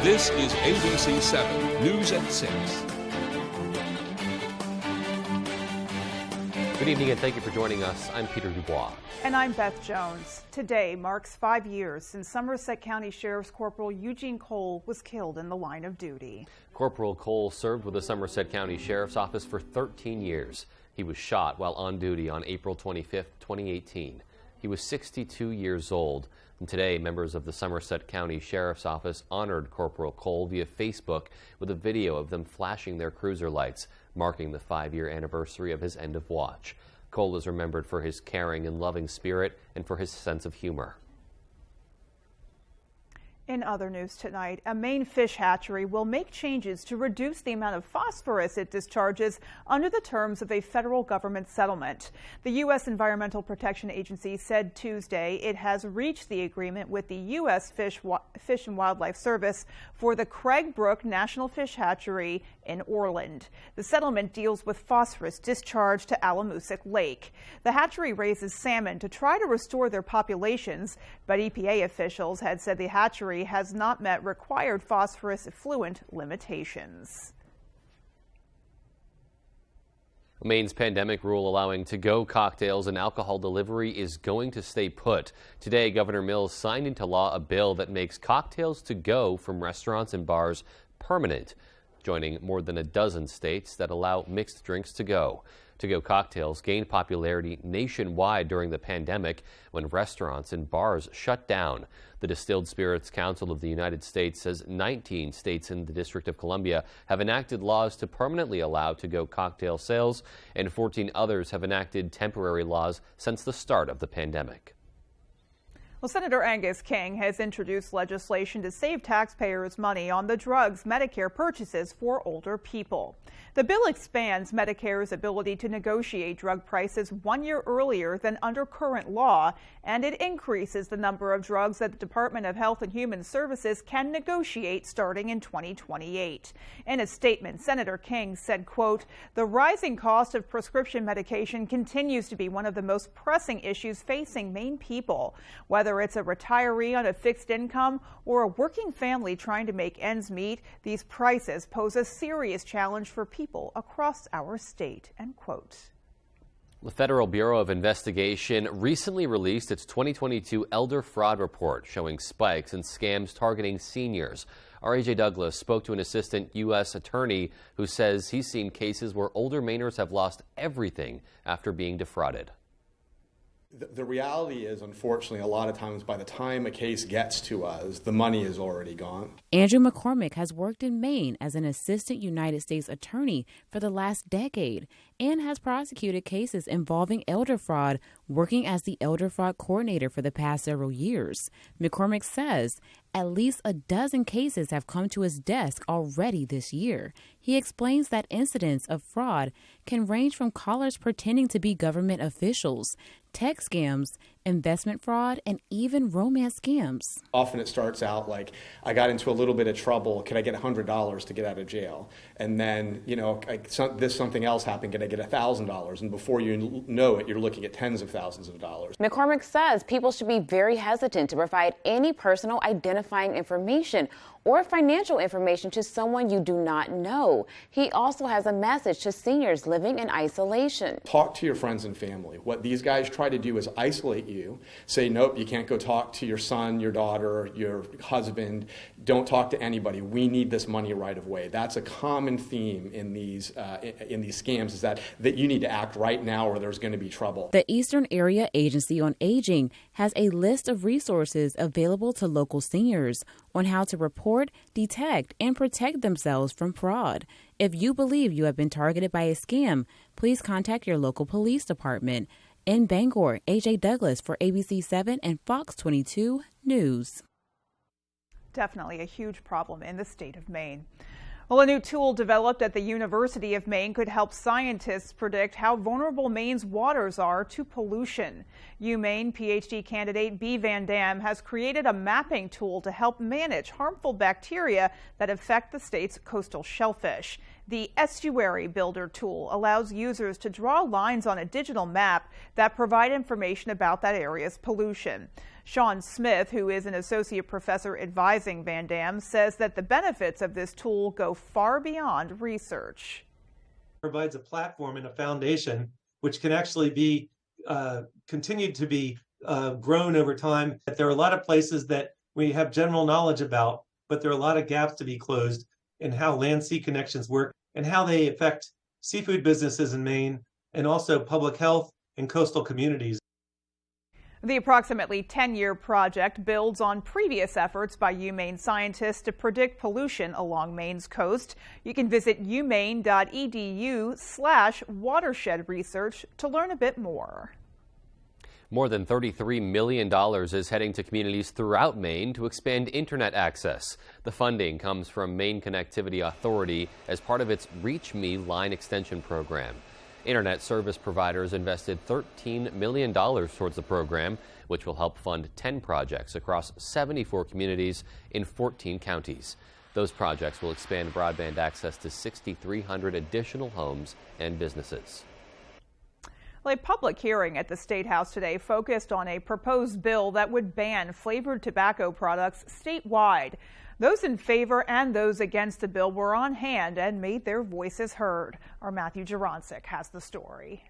This is ABC 7 News at 6. Good evening and thank you for joining us. I'm Peter Dubois. And I'm Beth Jones. Today marks 5 years since Somerset County Sheriff's Corporal Eugene Cole was killed in the line of duty. Corporal Cole served with the Somerset County Sheriff's Office for 13 years. He was shot while on duty on April 25, 2018. He was 62 years old. And today, members of the Somerset County Sheriff's Office honored Corporal Cole via Facebook with a video of them flashing their cruiser lights, marking the 5-year anniversary of his end of watch. Cole is remembered for his caring and loving spirit and for his sense of humor. In other news tonight, a Maine fish hatchery will make changes to reduce the amount of phosphorus it discharges under the terms of a federal government settlement. The U.S. Environmental Protection Agency said Tuesday it has reached the agreement with the U.S. Fish and Wildlife Service for the Craig Brook National Fish Hatchery in Orland. The settlement deals with phosphorus discharged to Alamoosic Lake. The hatchery raises salmon to try to restore their populations, but EPA officials had said the hatchery has not met required phosphorus effluent limitations. Maine's pandemic rule allowing to-go cocktails and alcohol delivery is going to stay put. Today, Governor Mills signed into law a bill that makes cocktails to go from restaurants and bars permanent, joining more than a dozen states that allow mixed drinks to go. To-go cocktails gained popularity nationwide during the pandemic when restaurants and bars shut down. The Distilled Spirits Council of the United States says 19 states in the District of Columbia have enacted laws to permanently allow to-go cocktail sales, and 14 others have enacted temporary laws since the start of the pandemic. Well, Senator Angus King has introduced legislation to save taxpayers money on the drugs Medicare purchases for older people. The bill expands Medicare's ability to negotiate drug prices 1 year earlier than under current law, and it increases the number of drugs that the Department of Health and Human Services can negotiate starting in 2028. In a statement, Senator King said, quote, "The rising cost of prescription medication continues to be one of the most pressing issues facing Maine people. Whether it's a retiree on a fixed income or a working family trying to make ends meet, these prices pose a serious challenge for people across our state," end quote. The Federal Bureau of Investigation recently released its 2022 Elder Fraud Report showing spikes in scams targeting seniors. Our A.J. Douglas spoke to an assistant U.S. attorney who says he's seen cases where older Mainers have lost everything after being defrauded. The reality is, unfortunately, a lot of times by the time a case gets to us, the money is already gone. Andrew McCormick has worked in Maine as an assistant United States attorney for the last decade and has prosecuted cases involving elder fraud, working as the elder fraud coordinator for the past several years. McCormick says at least a dozen cases have come to his desk already this year. He explains that incidents of fraud can range from callers pretending to be government officials, tech scams, investment fraud, and even romance scams. Often it starts out like, I got into a little bit of trouble, can I get $100 to get out of jail? And then, something else happened, can I get $1,000? And before you know it, you're looking at tens of thousands of dollars. McCormick says people should be very hesitant to provide any personal identifying information or financial information to someone you do not know. He also has a message to seniors living in isolation. Talk to your friends and family. What these guys try to do is isolate you, say, nope, you can't go talk to your son, your daughter, your husband. Don't talk to anybody. We need this money right away. That's a common theme in these scams, is that you need to act right now or there's going to be trouble. The Eastern Area Agency on Aging has a list of resources available to local seniors on how to report, detect, and protect themselves from fraud. If you believe you have been targeted by a scam, please contact your local police department. In Bangor, A.J. Douglas for ABC 7 and Fox 22 News. Definitely a huge problem in the state of Maine. Well, a new tool developed at the University of Maine could help scientists predict how vulnerable Maine's waters are to pollution. UMaine PhD candidate Bea Van Dam has created a mapping tool to help manage harmful bacteria that affect the state's coastal shellfish. The Estuary Builder tool allows users to draw lines on a digital map that provide information about that area's pollution. Sean Smith, who is an associate professor advising Van Dam, says that the benefits of this tool go far beyond research. It provides a platform and a foundation which can actually be continued to be grown over time. There are a lot of places that we have general knowledge about, but there are a lot of gaps to be closed in how land-sea connections work and how they affect seafood businesses in Maine and also public health and coastal communities. The approximately 10-year project builds on previous efforts by UMaine scientists to predict pollution along Maine's coast. You can visit umaine.edu/watershed research to learn a bit more. More than $33 million is heading to communities throughout Maine to expand internet access. The funding comes from Maine Connectivity Authority as part of its Reach Me line extension program. Internet service providers invested $13 million towards the program, which will help fund 10 projects across 74 communities in 14 counties. Those projects will expand broadband access to 6,300 additional homes and businesses. A public hearing at the State House today focused on a proposed bill that would ban flavored tobacco products statewide. Those in favor and those against the bill were on hand and made their voices heard. Our Matthew Jaroncic has the story.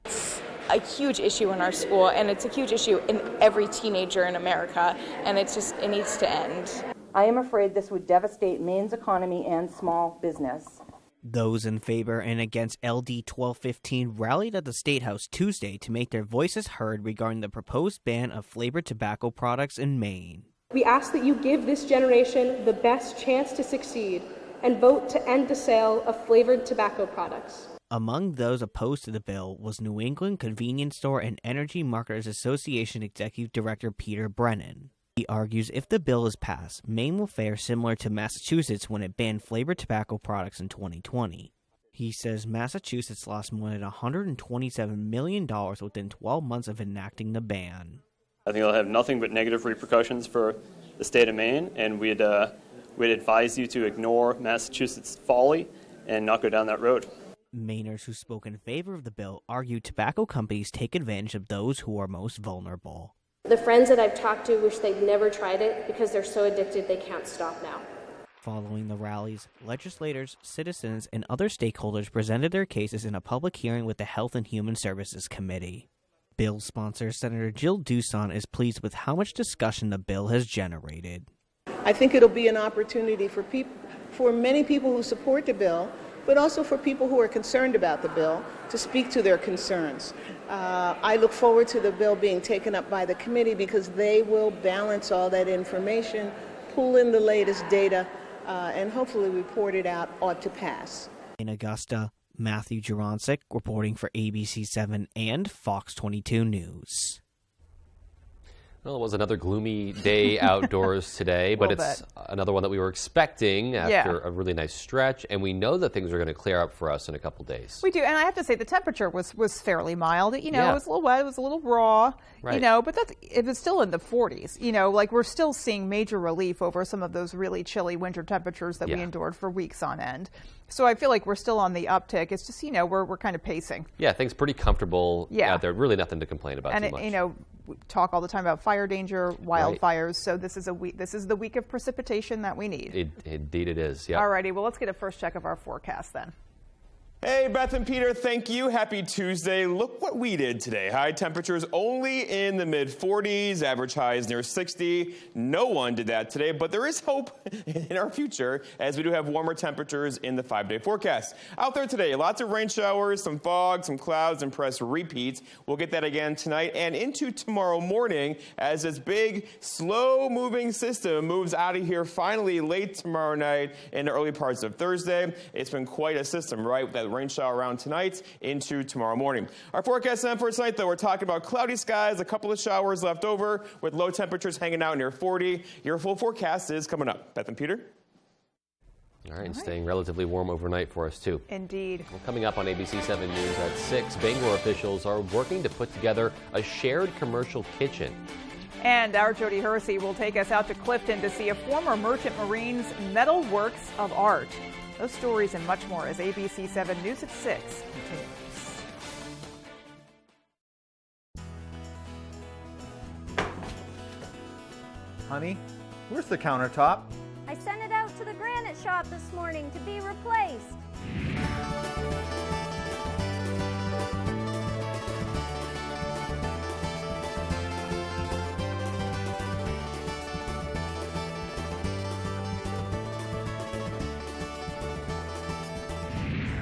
It's a huge issue in our school, and it's a huge issue in every teenager in America, and it needs to end. I am afraid this would devastate Maine's economy and small business. Those in favor and against LD 1215 rallied at the State House Tuesday to make their voices heard regarding the proposed ban of flavored tobacco products in Maine. We ask that you give this generation the best chance to succeed and vote to end the sale of flavored tobacco products. Among those opposed to the bill was New England Convenience Store and Energy Marketers Association Executive Director Peter Brennan. He argues if the bill is passed, Maine will fare similar to Massachusetts when it banned flavored tobacco products in 2020. He says Massachusetts lost more than $127 million within 12 months of enacting the ban. I think it'll have nothing but negative repercussions for the state of Maine, and we'd advise you to ignore Massachusetts' folly and not go down that road. Mainers who spoke in favor of the bill argue tobacco companies take advantage of those who are most vulnerable. The friends that I've talked to wish they'd never tried it because they're so addicted they can't stop now. Following the rallies, legislators, citizens, and other stakeholders presented their cases in a public hearing with the Health and Human Services Committee. Bill sponsor Senator Jill Duson is pleased with how much discussion the bill has generated. I think it'll be an opportunity for many people who support the bill, but also for people who are concerned about the bill to speak to their concerns. I look forward to the bill being taken up by the committee because they will balance all that information, pull in the latest data, and hopefully report it out ought to pass. In Augusta, Matthew Jaroncic reporting for ABC7 and Fox 22 News. Well, it was another gloomy day outdoors today, but it's another one that we were expecting after a really nice stretch, and we know that things are going to clear up for us in a couple days. We do, and I have to say the temperature was fairly mild. You know, it was a little wet, it was a little raw, you know, but it was still in the 40s. You know, like we're still seeing major relief over some of those really chilly winter temperatures that we endured for weeks on end. So I feel like we're still on the uptick. It's just, you know, we're kind of pacing. Yeah, things pretty comfortable out there. Really nothing to complain about too much. And, you know, we talk all the time about fire danger, wildfires. So this is the week of precipitation that we need. Indeed it is, yeah. All righty, well, let's get a first check of our forecast then. Hey, Beth and Peter, thank you. Happy Tuesday. Look what we did today. High temperatures only in the mid-40s, average highs near 60. No one did that today, but there is hope in our future as we do have warmer temperatures in the 5-day forecast. Out there today, lots of rain showers, some fog, some clouds, and press repeats. We'll get that again tonight and into tomorrow morning as this big, slow-moving system moves out of here finally late tomorrow night and the early parts of Thursday. It's been quite a system, right? That rain shower around tonight into tomorrow morning. Our forecast then for tonight, though, we're talking about cloudy skies, a couple of showers left over with low temperatures hanging out near 40. Your full forecast is coming up. Beth and Peter? All right, staying relatively warm overnight for us, too. Indeed. Well, coming up on ABC 7 News at 6, Bangor officials are working to put together a shared commercial kitchen. And our Jody Hersey will take us out to Clifton to see a former Merchant Marine's metal works of art. Those stories and much more as ABC 7 News at 6 continues. Honey, where's the countertop? I sent it out to the granite shop this morning to be replaced.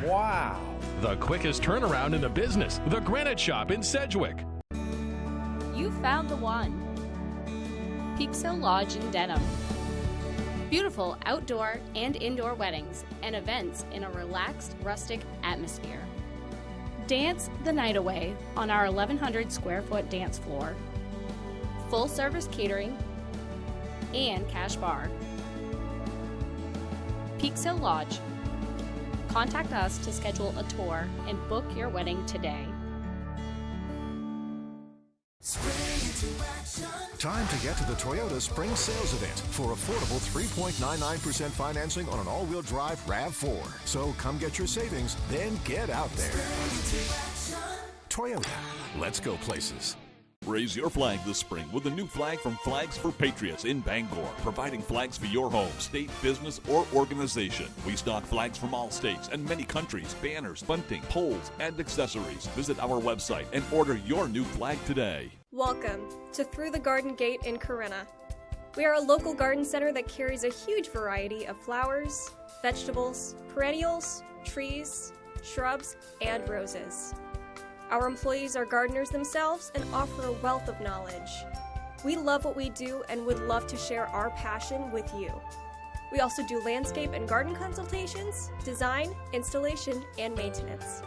Wow. The quickest turnaround in the business. The Granite Shop in Sedgwick. You found the one. Peaks Hill Lodge in Dedham. Beautiful outdoor and indoor weddings and events in a relaxed, rustic atmosphere. Dance the night away on our 1,100 square foot dance floor. Full service catering and cash bar. Peaks Hill Lodge. Contact us to schedule a tour and book your wedding today. Time to get to the Toyota Spring Sales Event for affordable 3.99% financing on an all-wheel drive RAV4. So come get your savings, then get out there. Toyota, let's go places. Raise your flag this spring with a new flag from Flags for Patriots in Bangor, providing flags for your home, state, business, or organization. We stock flags from all states and many countries, banners, bunting, poles, and accessories. Visit our website and order your new flag today. Welcome to Through the Garden Gate in Corinna. We are a local garden center that carries a huge variety of flowers, vegetables, perennials, trees, shrubs, and roses. Our employees are gardeners themselves and offer a wealth of knowledge. We love what we do and would love to share our passion with you. We also do landscape and garden consultations, design, installation, and maintenance.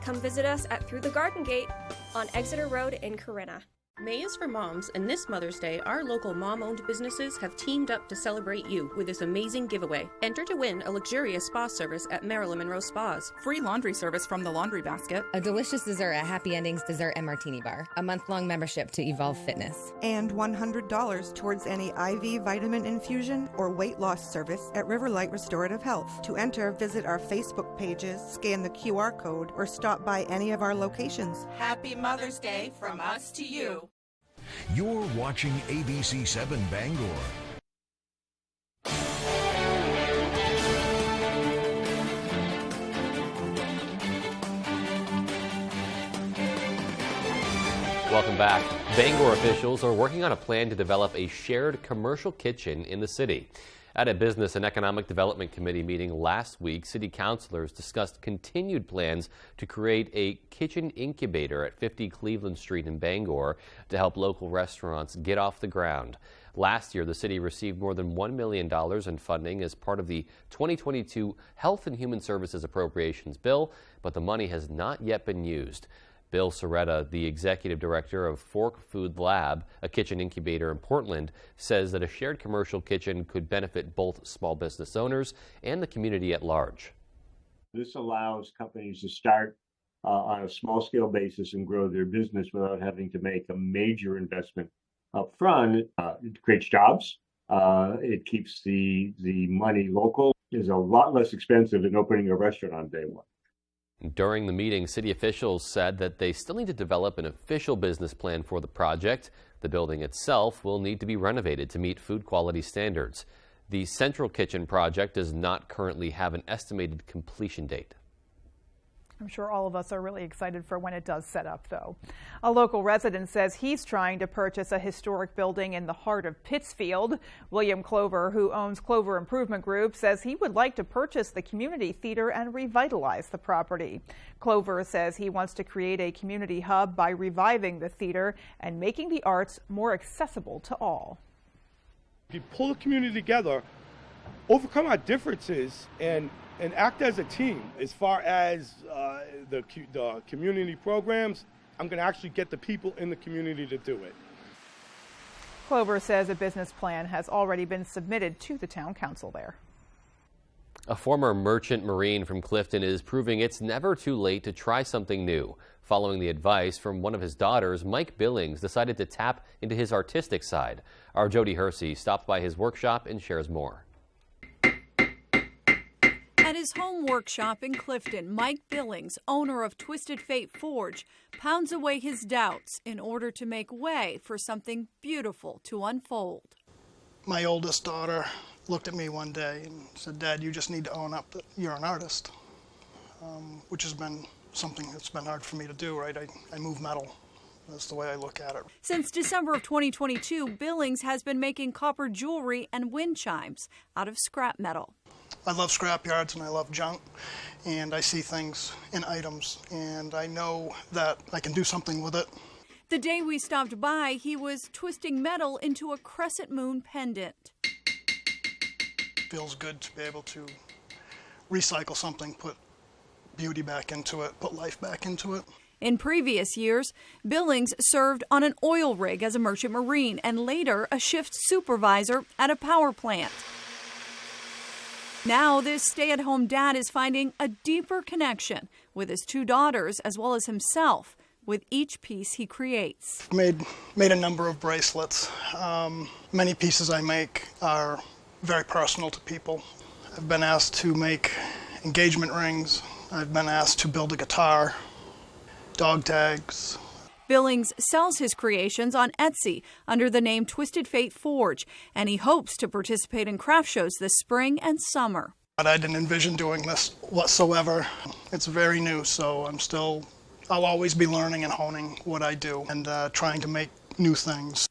Come visit us at Through the Garden Gate on Exeter Road in Corinna. May is for moms, and this Mother's Day, our local mom-owned businesses have teamed up to celebrate you with this amazing giveaway. Enter to win a luxurious spa service at Marilyn Monroe Spas. Free laundry service from the Laundry Basket. A delicious dessert at Happy Endings Dessert and Martini Bar. A month-long membership to Evolve Fitness. And $100 towards any IV vitamin infusion or weight loss service at Riverlight Restorative Health. To enter, visit our Facebook pages, scan the QR code, or stop by any of our locations. Happy Mother's Day from us to you. You're watching ABC 7 Bangor. Welcome back. Bangor officials are working on a plan to develop a shared commercial kitchen in the city. At a Business and Economic Development Committee meeting last week, city councilors discussed continued plans to create a kitchen incubator at 50 Cleveland Street in Bangor to help local restaurants get off the ground. Last year, the city received more than $1 million in funding as part of the 2022 Health and Human Services Appropriations Bill, but the money has not yet been used. Bill Soretta, the executive director of Fork Food Lab, a kitchen incubator in Portland, says that a shared commercial kitchen could benefit both small business owners and the community at large. This allows companies to start on a small-scale basis and grow their business without having to make a major investment up front. It creates jobs. It keeps the money local. It's a lot less expensive than opening a restaurant on day one. During the meeting, city officials said that they still need to develop an official business plan for the project. The building itself will need to be renovated to meet food quality standards. The Central Kitchen project does not currently have an estimated completion date. I'm sure all of us are really excited for when it does set up, though. A local resident says he's trying to purchase a historic building in the heart of Pittsfield. William Clover, who owns Clover Improvement Group, says he would like to purchase the community theater and revitalize the property. Clover says he wants to create a community hub by reviving the theater and making the arts more accessible to all. If you pull the community together, overcome our differences, and act as a team. As far as the community programs, I'm going to actually get the people in the community to do it. Clover says a business plan has already been submitted to the town council there. A former merchant marine from Clifton is proving it's never too late to try something new. Following the advice from one of his daughters, Mike Billings decided to tap into his artistic side. Our Jody Hersey stopped by his workshop and shares more. At his home workshop in Clifton, Mike Billings, owner of Twisted Fate Forge, pounds away his doubts in order to make way for something beautiful to unfold. My oldest daughter looked at me one day and said, "Dad, you just need to own up that you're an artist," which has been something that's been hard for me to do, right? I move metal. That's the way I look at it. Since December of 2022, Billings has been making copper jewelry and wind chimes out of scrap metal. I love scrap yards and I love junk, and I see things in items, and I know that I can do something with it. The day we stopped by, he was twisting metal into a crescent moon pendant. Feels good to be able to recycle something, put beauty back into it, put life back into it. In previous years, Billings served on an oil rig as a merchant marine and later a shift supervisor at a power plant. Now this stay-at-home dad is finding a deeper connection with his two daughters as well as himself with each piece he creates. Made a number of bracelets. Many pieces I make are very personal to people. I've been asked to make engagement rings. I've been asked to build a guitar, dog tags. Billings sells his creations on Etsy under the name Twisted Fate Forge, and he hopes to participate in craft shows this spring and summer. But I didn't envision doing this whatsoever. It's very new, so I'll always be learning and honing what I do and trying to make new things.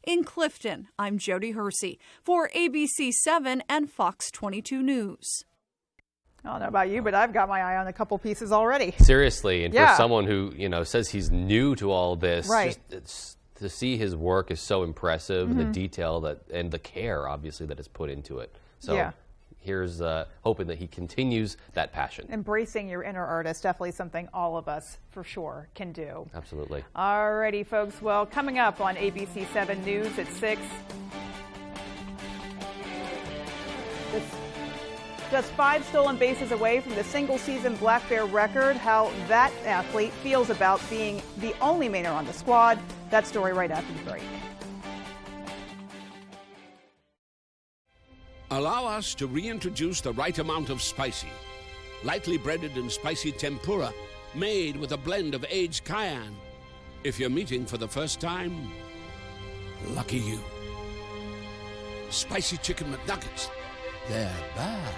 In Clifton, I'm Jody Hersey for ABC7 and Fox 22 News. I don't know about you, but I've got my eye on a couple pieces already. Seriously, and Yeah. for someone who, says he's new to all this, Right. to see his work is so impressive, and the detail and the care, obviously, that is put into it. So Yeah. here's hoping that he continues that passion. Embracing your inner artist, definitely something all of us, for sure, can do. Absolutely. Alrighty, folks. Well, coming up on ABC7 News at 6. Just 5 stolen bases away from the single-season Black Bear record, how that athlete feels about being the only Mainer on the squad. That story right after the break. Allow us to reintroduce the right amount of spicy. Lightly breaded and spicy tempura, made with a blend of aged cayenne. If you're meeting for the first time, lucky you. Spicy Chicken McNuggets, they're back.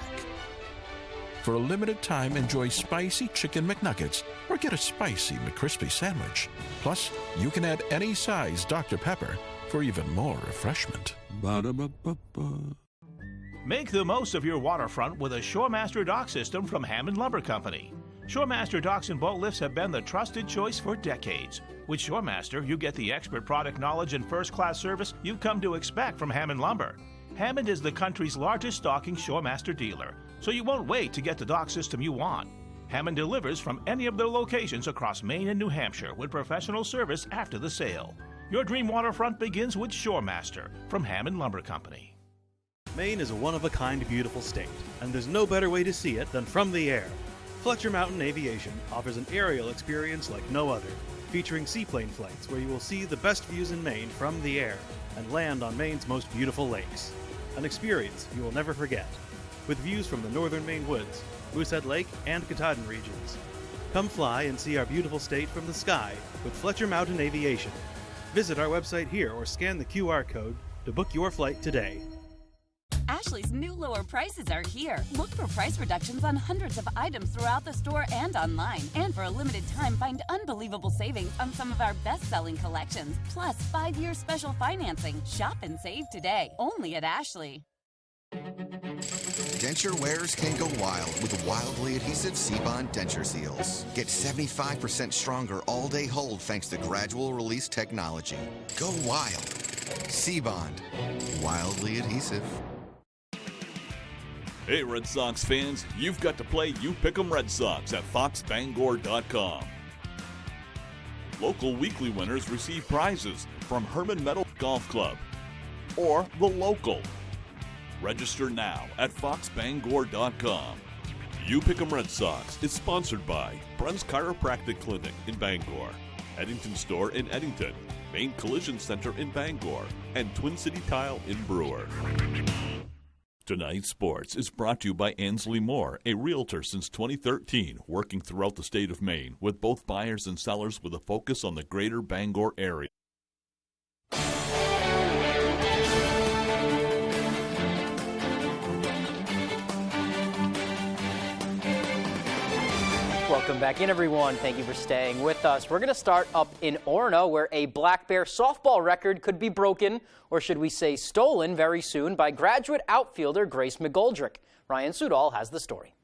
For a limited time, enjoy Spicy Chicken McNuggets or get a Spicy McCrispy sandwich. Plus, you can add any size Dr. Pepper for even more refreshment. Ba-da-ba-ba-ba. Make the most of your waterfront with a Shoremaster dock system from Hammond Lumber Company. Shoremaster docks and boat lifts have been the trusted choice for decades. With Shoremaster, you get the expert product knowledge and first-class service you've come to expect from Hammond Lumber. Hammond is the country's largest stocking Shoremaster dealer, so you won't wait to get the dock system you want. Hammond delivers from any of their locations across Maine and New Hampshire with professional service after the sale. Your dream waterfront begins with Shoremaster from Hammond Lumber Company. Maine is a one-of-a-kind beautiful state, and there's no better way to see it than from the air. Fletcher Mountain Aviation offers an aerial experience like no other, featuring seaplane flights where you will see the best views in Maine from the air and land on Maine's most beautiful lakes. An experience you will never forget, with views from the northern Maine woods, Moosehead Lake, and Katahdin regions. Come fly and see our beautiful state from the sky with Fletcher Mountain Aviation. Visit our website here or scan the QR code to book your flight today. Ashley's new lower prices are here. Look for price reductions on hundreds of items throughout the store and online. And for a limited time, find unbelievable savings on some of our best-selling collections. Plus, 5-year special financing. Shop and save today. Only at Ashley. Denture wearers can go wild with wildly adhesive C-Bond denture seals. Get 75% stronger all-day hold thanks to gradual release technology. Go wild. C-Bond. Wildly adhesive. Hey, Red Sox fans, you've got to play You Pick'em Red Sox at foxbangor.com. Local weekly winners receive prizes from Herman Meadow Golf Club or The Local. Register now at foxbangor.com. You Pick'em Red Sox is sponsored by Brun's Chiropractic Clinic in Bangor, Eddington Store in Eddington, Maine Collision Center in Bangor, and Twin City Tile in Brewer. Tonight's Sports is brought to you by Ansley Moore, a realtor since 2013, working throughout the state of Maine with both buyers and sellers with a focus on the greater Bangor area. Welcome back in, everyone. Thank you for staying with us. We're going to start up in Orono, where a Black Bear softball record could be broken, or should we say stolen, very soon by graduate outfielder Grace McGoldrick. Ryan Sudol has the story.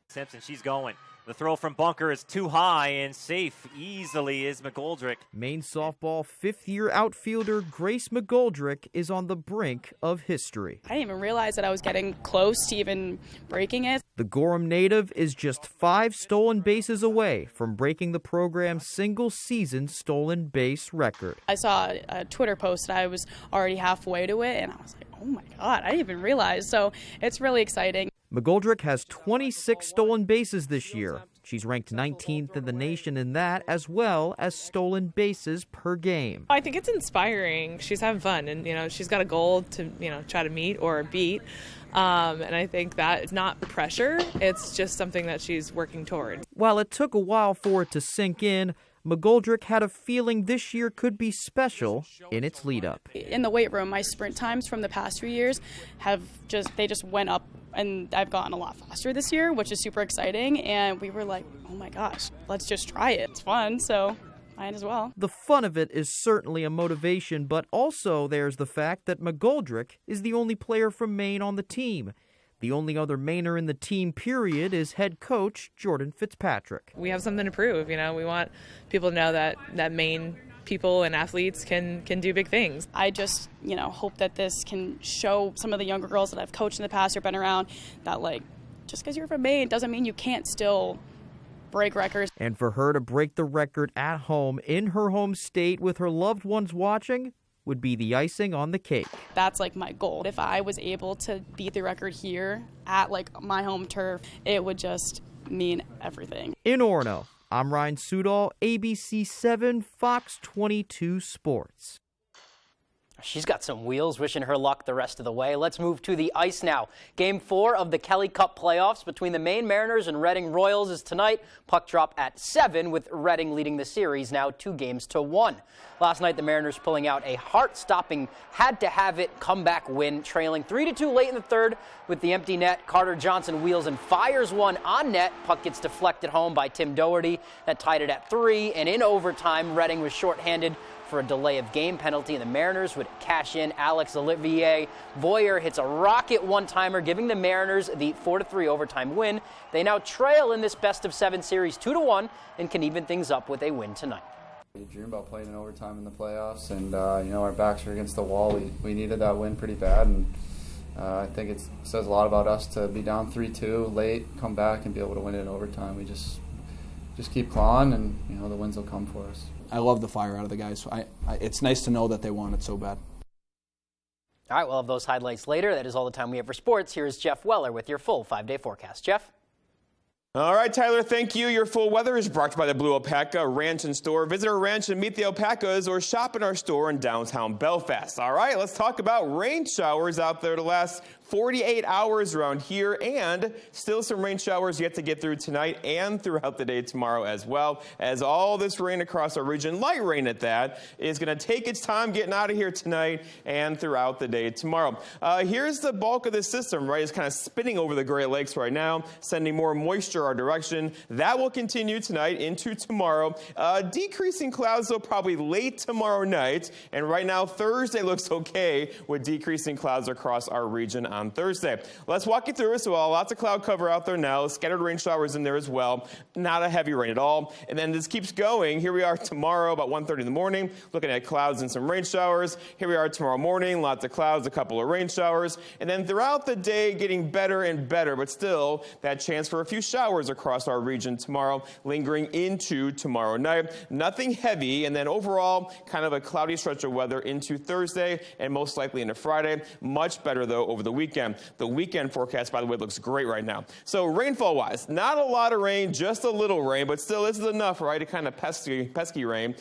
Simpson, she's going. The throw from bunker is too high and safe easily is McGoldrick. Maine softball fifth-year outfielder Grace McGoldrick is on the brink of history. I didn't even realize that I was getting close to even breaking it. The Gorham native is just 5 stolen bases away from breaking the program's single-season stolen base record. I saw a Twitter post and I was already halfway to it, and I was like, oh my God, I didn't even realize. So it's really exciting. McGoldrick has 26 stolen bases this year. She's ranked 19th in the nation in that, as well as stolen bases per game. I think it's inspiring. She's having fun, and she's got a goal to try to meet or beat. And I think that it's not pressure. It's just something that she's working toward. While it took a while for it to sink in, McGoldrick had a feeling this year could be special in its lead-up. In the weight room, my sprint times from the past few years they just went up, and I've gotten a lot faster this year, which is super exciting. And we were like, oh my gosh, let's just try it. It's fun, so might as well. The fun of it is certainly a motivation, but also there's the fact that McGoldrick is the only player from Maine on the team. The only other Mainer in the team, period, is head coach Jordan Fitzpatrick. We have something to prove. We want people to know that Maine people and athletes can do big things. I just, hope that this can show some of the younger girls that I've coached in the past or been around that, just because you're from Maine doesn't mean you can't still break records. And for her to break the record at home in her home state with her loved ones watching would be the icing on the cake. That's my goal. If I was able to beat the record here at my home turf, it would just mean everything. In Orono, I'm Ryan Sudol, ABC 7 Fox 22 Sports. She's got some wheels, wishing her luck the rest of the way. Let's move to the ice now. Game 4 of the Kelly Cup playoffs between the Maine Mariners and Reading Royals is tonight. Puck drop at 7, with Reading leading the series now 2-1. Last night, the Mariners pulling out a heart-stopping, had-to-have-it comeback win, trailing 3-2 late in the third with the empty net. Carter Johnson wheels and fires one on net. Puck gets deflected home by Tim Doherty. That tied it at 3, and in overtime, Reading was shorthanded for a delay of game penalty, and the Mariners would cash in. Alex Olivier Voyer hits a rocket one-timer, giving the Mariners the 4-3 overtime win. They now trail in this best-of-7 series 2-1 and can even things up with a win tonight. We dream about playing in overtime in the playoffs, and our backs are against the wall. We needed that win pretty bad, and I think it says a lot about us to be down 3-2 late, come back, and be able to win it in overtime. We just keep clawing, and the wins will come for us. I love the fire out of the guys. It's nice to know that they want it so bad. All right, we'll have those highlights later. That is all the time we have for sports. Here's Jeff Weller with your full 5-day forecast. Jeff? All right, Tyler, thank you. Your full weather is brought to you by the Blue Alpaca Ranch and Store. Visit our ranch and meet the alpacas, or shop in our store in downtown Belfast. All right, let's talk about rain showers out there to last 48 hours around here, and still some rain showers yet to get through tonight and throughout the day tomorrow as well, as all this rain across our region, light rain at that, is going to take its time getting out of here tonight and throughout the day tomorrow. Here's the bulk of this system, right? It's kind of spinning over the Great Lakes right now, sending more moisture our direction. That will continue tonight into tomorrow. Decreasing clouds, though, probably late tomorrow night, and right now Thursday looks okay with decreasing clouds across our region on Thursday. Let's walk you through it. So lots of cloud cover out there now, scattered rain showers in there as well, not a heavy rain at all. And then this keeps going. Here we are tomorrow about 1:30 in the morning, looking at clouds and some rain showers. Here we are tomorrow morning, lots of clouds, a couple of rain showers. And then throughout the day, getting better and better, but still that chance for a few showers across our region tomorrow, lingering into tomorrow night. Nothing heavy, and then overall kind of a cloudy stretch of weather into Thursday and most likely into Friday. Much better, though, over the weekend. The weekend forecast, by the way, looks great right now. So rainfall-wise, not a lot of rain, just a little rain, but still this is enough, right? A kind of pesky rain.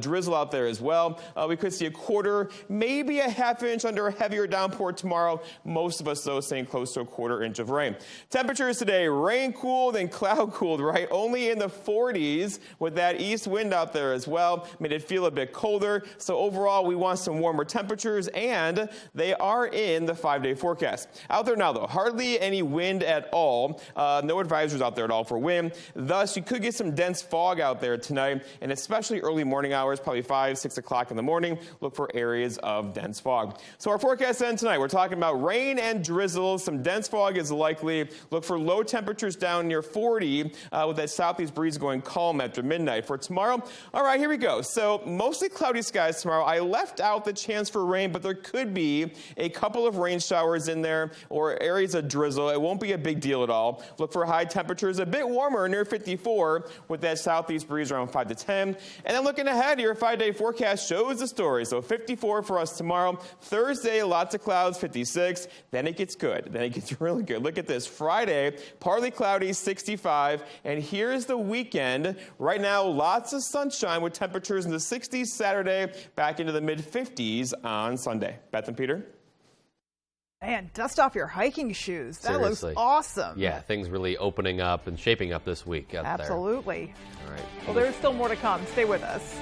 Drizzle out there as well. We could see a quarter, maybe a half inch under a heavier downpour tomorrow. Most of us, though, staying close to a quarter inch of rain. Temperatures today, rain-cooled and cloud-cooled, right? Only in the 40s with that east wind out there as well. Made it feel a bit colder. So overall, we want some warmer temperatures, and they are in the 5-day forecast. forecast. Out there now, though, hardly any wind at all. No advisories out there at all for wind. Thus, you could get some dense fog out there tonight, and especially early morning hours, probably 5, 6 o'clock in the morning. Look for areas of dense fog. So our forecast then tonight, we're talking about rain and drizzle. Some dense fog is likely. Look for low temperatures down near 40 with that southeast breeze going calm after midnight. For tomorrow, all right, here we go. So mostly cloudy skies tomorrow. I left out the chance for rain, but there could be a couple of rain showers in there or areas of drizzle. It won't be a big deal at all. Look for high temperatures, a bit warmer near 54 with that southeast breeze around 5 to 10. And then looking ahead, your 5-day forecast shows the story. So 54 for us tomorrow. Thursday, lots of clouds, 56. Then it gets good. Then it gets really good. Look at this. Friday, partly cloudy, 65. And here's the weekend. Right now, lots of sunshine with temperatures in the 60s Saturday, back into the mid-50s on Sunday. Beth and Peter? Man, dust off your hiking shoes. That Seriously. looks awesome. Yeah, things really opening up and shaping up this week out there. Absolutely. All right. Well, there's still more to come. Stay with us.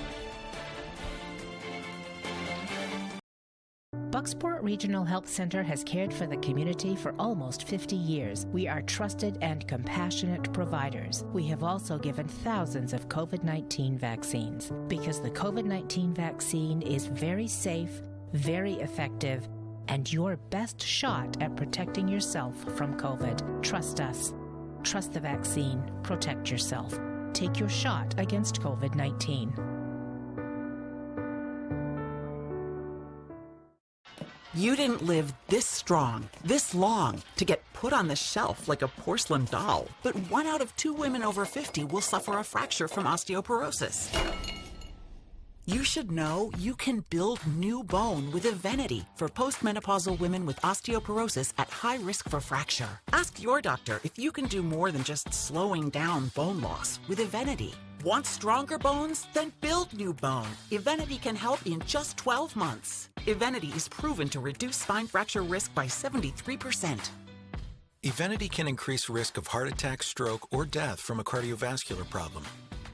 Bucksport Regional Health Center has cared for the community for almost 50 years. We are trusted and compassionate providers. We have also given thousands of COVID-19 vaccines because the COVID-19 vaccine is very safe, very effective, and your best shot at protecting yourself from COVID. Trust us. Trust the vaccine. Protect yourself. Take your shot against COVID-19. You didn't live this strong, this long, to get put on the shelf like a porcelain doll. But 1 out of 2 women over 50 will suffer a fracture from osteoporosis. You should know you can build new bone with Evenity for postmenopausal women with osteoporosis at high risk for fracture. Ask your doctor if you can do more than just slowing down bone loss with Evenity. Want stronger bones? Then build new bone. Evenity can help in just 12 months. Evenity is proven to reduce spine fracture risk by 73%. Evenity can increase risk of heart attack, stroke, or death from a cardiovascular problem.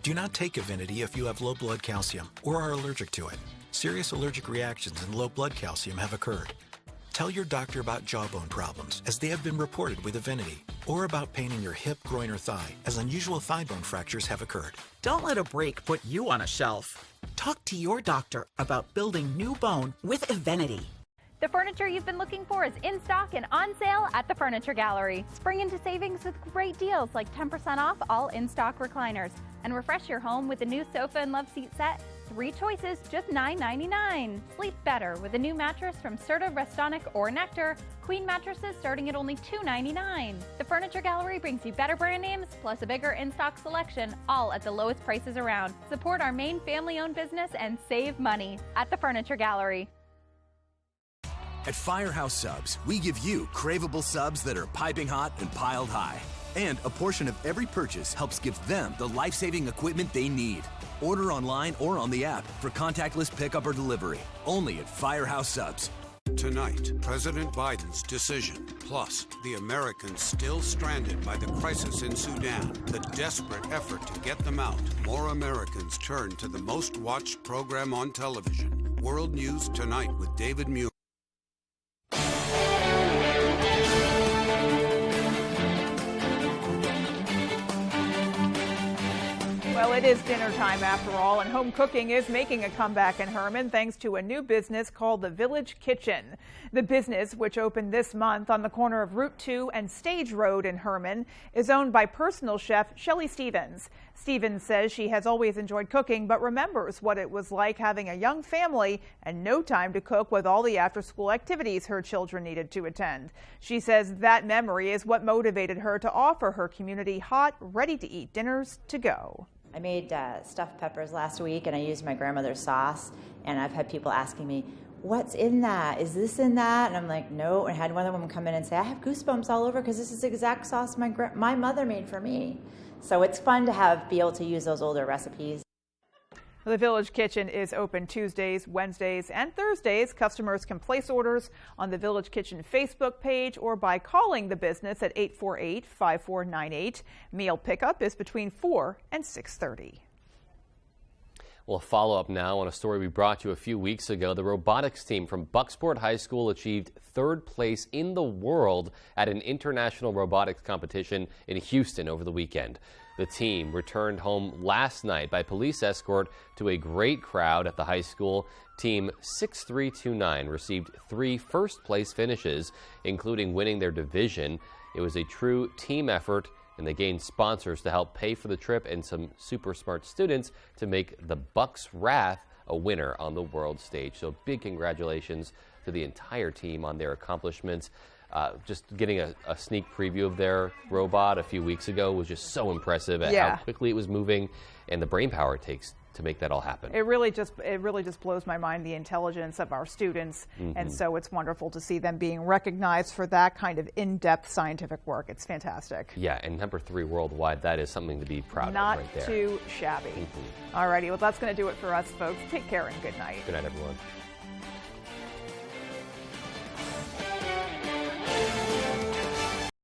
Do not take Evenity if you have low blood calcium or are allergic to it. Serious allergic reactions and low blood calcium have occurred. Tell your doctor about jawbone problems, as they have been reported with Evenity, or about pain in your hip, groin, or thigh, as unusual thigh bone fractures have occurred. Don't let a break put you on a shelf. Talk to your doctor about building new bone with Evenity. The furniture you've been looking for is in stock and on sale at the Furniture Gallery. Spring into savings with great deals like 10% off all in-stock recliners. And refresh your home with a new sofa and love seat set. 3 choices, just $9.99. Sleep better with a new mattress from Serta, Restonic, or Nectar. Queen mattresses starting at only $2.99. The Furniture Gallery brings you better brand names, plus a bigger in-stock selection, all at the lowest prices around. Support our main family-owned business and save money at the Furniture Gallery. At Firehouse Subs, we give you craveable subs that are piping hot and piled high. And a portion of every purchase helps give them the life-saving equipment they need. Order online or on the app for contactless pickup or delivery. Only at Firehouse Subs. Tonight, President Biden's decision, plus the Americans still stranded by the crisis in Sudan, the desperate effort to get them out. More Americans turn to the most watched program on television. World News Tonight with David Muir. Well, it is dinner time after all, and home cooking is making a comeback in Herman thanks to a new business called the Village Kitchen. The business, which opened this month on the corner of Route 2 and Stage Road in Herman, is owned by personal chef Shelley Stevens. Stevens says she has always enjoyed cooking, but remembers what it was like having a young family and no time to cook with all the after-school activities her children needed to attend. She says that memory is what motivated her to offer her community hot, ready-to-eat dinners to go. I made stuffed peppers last week, and I used my grandmother's sauce, and I've had people asking me, what's in that? Is this in that? And I'm like, no. And I had one of them come in and say, I have goosebumps all over because this is the exact sauce my mother made for me. So it's fun to be able to use those older recipes. The Village Kitchen is open Tuesdays, Wednesdays, and Thursdays. Customers can place orders on the Village Kitchen Facebook page or by calling the business at 848-5498. Meal pickup is between 4 and 6:30. Well, a follow-up now on a story we brought you a few weeks ago. The robotics team from Bucksport High School achieved 3rd place in the world at an international robotics competition in Houston over the weekend. The team returned home last night by police escort to a great crowd at the high school. Team 6329 received 3 first-place finishes, including winning their division. It was a true team effort, and they gained sponsors to help pay for the trip and some super smart students to make the Bucks Wrath a winner on the world stage. So big congratulations to the entire team on their accomplishments. Just getting a sneak preview of their robot a few weeks ago was just so impressive at how quickly it was moving and the brain power it takes to make that all happen. It really just blows my mind, the intelligence of our students, and so it's wonderful to see them being recognized for that kind of in-depth scientific work. It's fantastic. Yeah, and number 3 worldwide, that is something to be proud of right there. Not too shabby. All righty, well, that's going to do it for us, folks. Take care and good night. Good night, everyone.